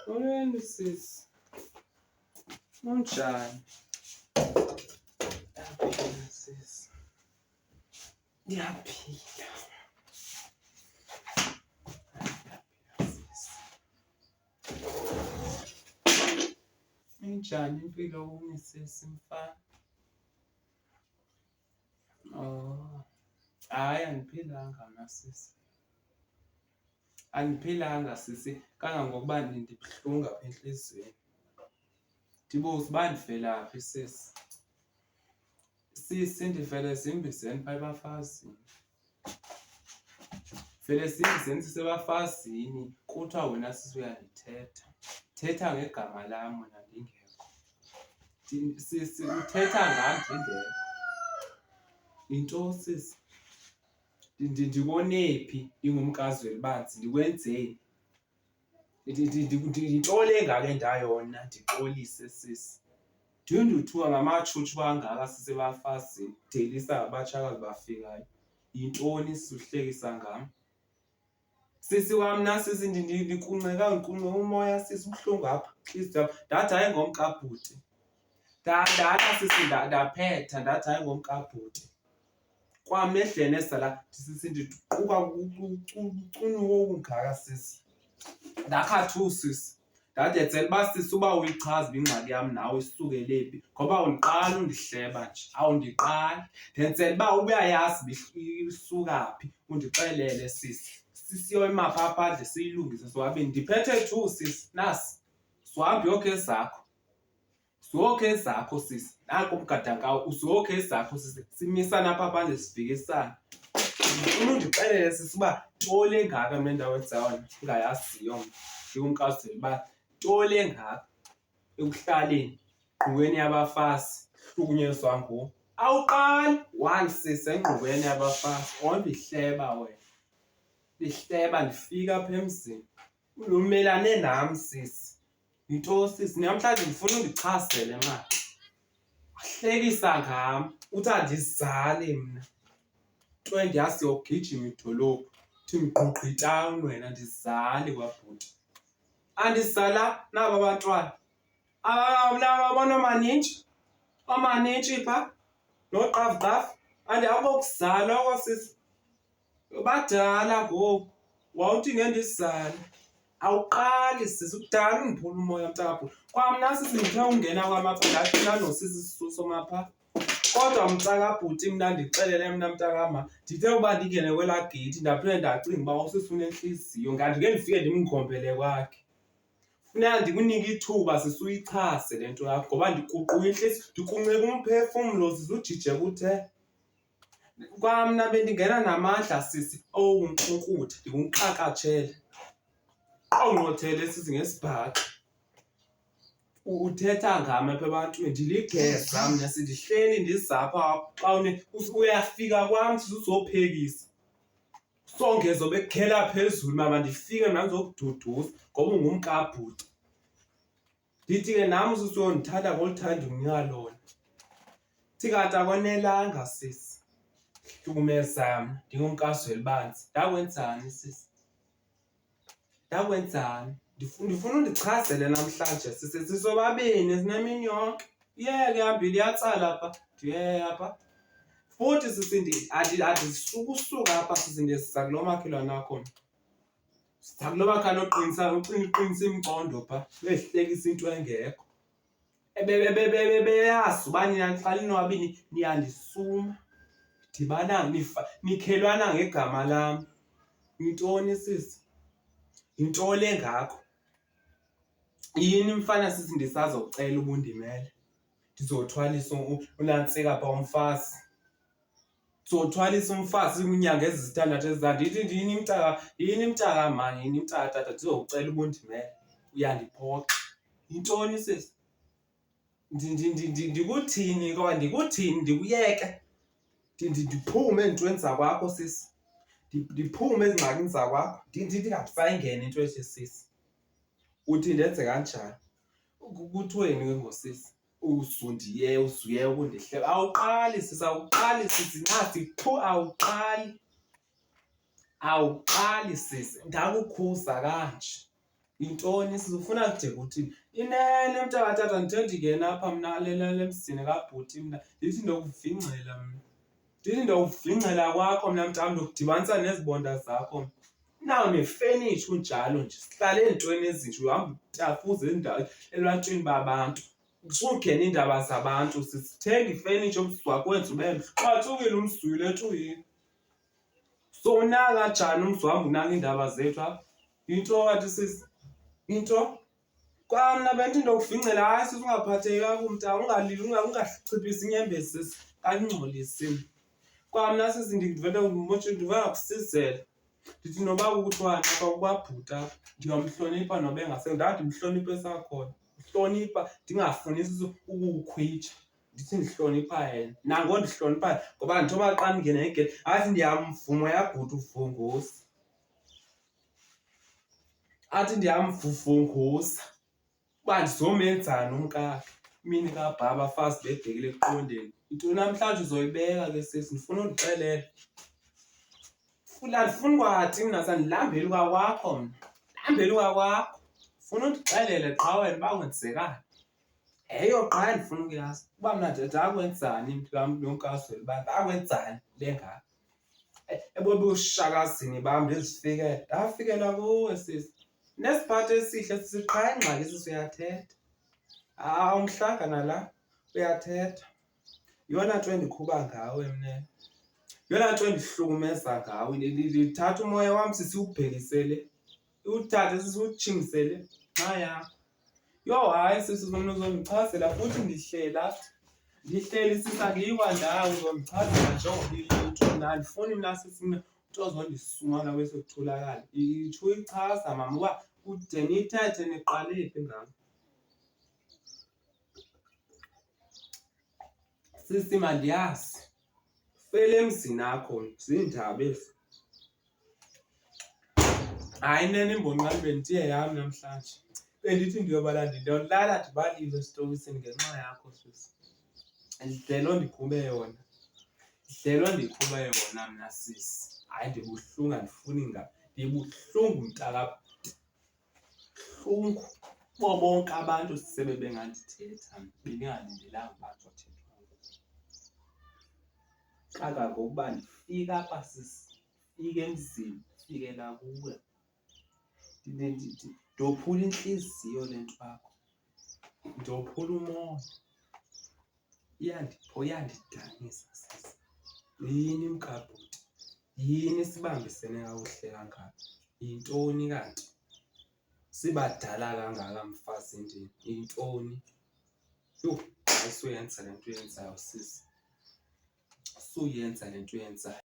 Molweni sisi. Unjani? Ndiyaphila sisi. Ndiyaphila. Injani impilo kuni sisi mfana? Oh. Hayi andiphilanga mna sisi. Andiphilanga sisi kangangokuba ndibuhlungu apha entliziyweni. Ndibuza uba ndivela phi sisi. Sisi ndivele zimbizeni phaa ebafazini. Vele zimbizeni sisebafazini kuthiwa wena sisi uyandithetha. Thetha ngegama lam wena ndingekho. Sisi uthetha ngam ndingekho. Yinto sisi? Ndibonephi ingumkazi welibanzi ndikwenzeni? Yinto le ngake ndayona ndixolise sisi. Ndinduthuka ngamatshutshi kangaka sisebafazini delisa ngabatshakazi bafikayo. Yintoni sisuhlekisa ngam? Sisi wam na sisi ndikunqeka umoya sisi ubuhlungu apha nhliziyo yam. Ndathi hayi ngomkabhuti. Ndala sisi ndaphetha ndathi hayi ngomkabhuti. Kwam nehleni esala sisi ndiquka ucunuko okungaka sisi. Ndakhathuka sisi. Ndadenzela uba sisi uba uyichaza ingxaki yam nawe isukele phi ngoba undiqala undihleba nje. Awundiqali. Ndenzela uba ubuyayazi isuka phi undixelele sisi. Sisiyoma phaa phandle siyilungise sobabini. Ndiphethe two sisi nasi. Suhambe uyokha ezakho. Suyokha ezakho sisi. Nanku umgadankawo usuyokha ezakho sisi. Simisana apha phandle sifikisana. Ndifuna undixelele sisi uba nto le ngaka mna ndawenzayo ndingayaziyo mna. Ndingumkazi welibanzi. Nto le ngaka ekuhlaleni engqukweni yabafazi hlukunyezwa nguwe. Awuqali one sisi engqukweni yabafazi. Ondihleba wena. Ndihleba ndifika apha emzini. Umelane nam sisi. Yinto sisi? Namhlanje ndifuna undichazele mani. Uhlekisa ngam. Uthi andizali mna. Nto endiyaziyo ugijima idolophu. Uthi mgqugqa itawuni wena andizali kwabhuti. Andizala naba abantwana. Abona omanintshi. Omanintshi phaa. Noqavuqavu. Andiyakokuzalwa kwa sisi. Badala ngoku. Wawuthi ngendizale. Awuqali sisi ukudala undiphula umoya mntakabhuti. Kwamna sisi ndithe ungena kwam apha ndathina nosisi Sisusoma phaa. Kodwa mntakabhuti mna ndixelele mna mntakama ndithe uba ndingene kwelaa geyithi ndaphinde ndacinga uba usisi unentliziyo ngathi ngeke ndifike ndimngqombele kwakhe. Funeka ndikunike ithuba sisi uyichaze le nto yakho ngoba ndikuquka intliziyo ndikunxeka umphefumlo sisi ujije kuthe. Kwamna bendingena namandla sisi owunkqonkqutha ndikunqakatshele. Qongqothele sisi ngesibhaqa. Uthetha ngam apha ebantwini ndiligeza mna sindihleli ndizapha xa uyafika kwam sisi uzophekisa. Songezo bekukhela phezulu mama ndifike mna ndizokududuza ngoba ungumkabhuti. Ndithi ke nam sisi uyondithatha ngoluthanda unika lona. Thi kanti akonelanga sisi. Hlukumeza mna ndingumkazi welibanzi. Ndakwenzani sisi? Ndakwenzani? Ndifuna undichazele namhlanje sisi. Sisobabini sinemini yonke. Iyeke ihambile iyatsala pha. Ndiyeya pha. Futhi sisi andisukusuka apha sisi ndisiza kulo makhelwane wakho. Siza kulo makhaya uqinisa imcondo phaa. Behlekisa into engekho. Beyazi uba nina xa ninobabini niyandisuma. Dibana nikhelwana ngegama lam. Yintoni sisi? Yinto le ngako. Yini mfana sisi ndisazocela uba undimele? Ndizothwalisa unantsika phaa umfazi. Ndizothwalisa umfazi iinyanga ezisithandathu ezizayo. Ndithi yini mtaka mani, yini mtaka tata ndizocela uba undimele. Uyandiphoxa. Yintoni sisi? Ndikuthini kodwa ndikuthini ndikuyeke? Ndiphume ezintweni zakwakho sisi. Ndiphume ezingxakini zakwakho. Ndithi ngabisayingena into ethi sisi. Uthi ndenze kanjani? Kuthweni ke ngosisi? Uzuye ukundihleba. Awuqali sisi, awuqali sisi. Nazi phu awuqali. Awuqali sisi. Ndakukhuza kanje. Yintoni sizofuna kude kuthini? Inene mntakatata ndithe ndingena apha mna le mzini kabhuti mna ndithi ndokuvingcela mna. Ndithi ndokuvingcela kwakho mna mntam ndokudibanisa nezibonda zakho. Naw nefenitsha unjalo nje sihlale eentweni ezinje uhamba utafuza elwantwini babantu. Sungena iindaba zabantu sithenga ifenitsha wakwenza ube mhle. Xhathukile umzwile tuyini. Sowunaka njani umzwambu unaka iindaba zethu apha? Yinto kanti sisi? Into kwamna bendithi ndokuvingcela hayi sisi ungaphatheki kakubi mnta ungalili ungachiphisi inyembezi sisi kangingcolisi. Kwamna sisi ndivele ngakusizela. Ndithi noba kuthiwani apha kubabhuti apha ndiyomhlonipha noba engasekho ndandimhlonipha esakhona. Uhlonipha ndingafuni ukukhwitsha ndithi ndihlonipha yena. Nangoku ndihlonipha ngoba njengoba qha ndingena igedi athi ndiyamvuma yabhuti uvunguza. Athi ndiyamvuvunguza uba ndizomenzani umkakhe imini kabhaba fast bebhekile eqondeni. Into namhlanje uzoyibeka ke sisi ndifuna undixelela. Andifuni kwathi mna sandilambeli kwakwakho mna. Ndilambeli kwakwakho. Ndifuna undixelele qha wena uba kwenzekani. Yeyo qha ndifuna ukuyazi. Uba mna ndakwenzani nomkazweli uba ndakwenzani bengaka. Ebushakazini bam ndizifikele. Ndafikela kuwe sisi. Nesiphatho esihle sisi qha ingxaki sisi uyathetha. Awumhlanga nala uyathetha. Yiyona nto endikhupha ngawe mna. Yiyona nto endihlukumeza ngawe. Ndithatha umoya wam sisi uwubhekisele. Iwuthathe sisi uwutshingisele nxa yakho. Yho hayi sisi mna uzondichazela futhi ndihlela. Ndihleli sisi andiyiwa ndawo uzondichazela njengoba mna andifuni mna sisi mna umntu ozondisungana kwesokutholakala. Itsho uyichaza mama uba ude nithethe niqale phi ngam. Sisi mandiyazi fele emzini akho ziindaba ezi. Hayi nene imbonqalo bendithiye yam namhlanje. Bendithi ndiyolala ndibalile esitokisini ngenxa yakho sisi. Ndidlelwa ndikhube yona. Ndidlelwa ndikhube yona mna sisi. Hayi ndibuhlungu andifuni ndibuhlungu mntakabhuti. Buhlungu kubo bonke abantu sisebe bengandithetha bendingalindelanga uba kuzothethwa ngoku. Xa kangokuba ndifika apha sisi, ndifike emzini, ndifikela kuwe. Ndophula intliziyo le nto yakho. Ndophula umoya. Iyandidanisa sisi. Yini mkabhuti? Yini sibambisene kakuhle kangaka? Yintoni kanti? Sibadala kangaka mfazindini. Yintoni? Yho, ayisuyenza le nto uyenzayo sisi. Suyenza le nto uyenzayo.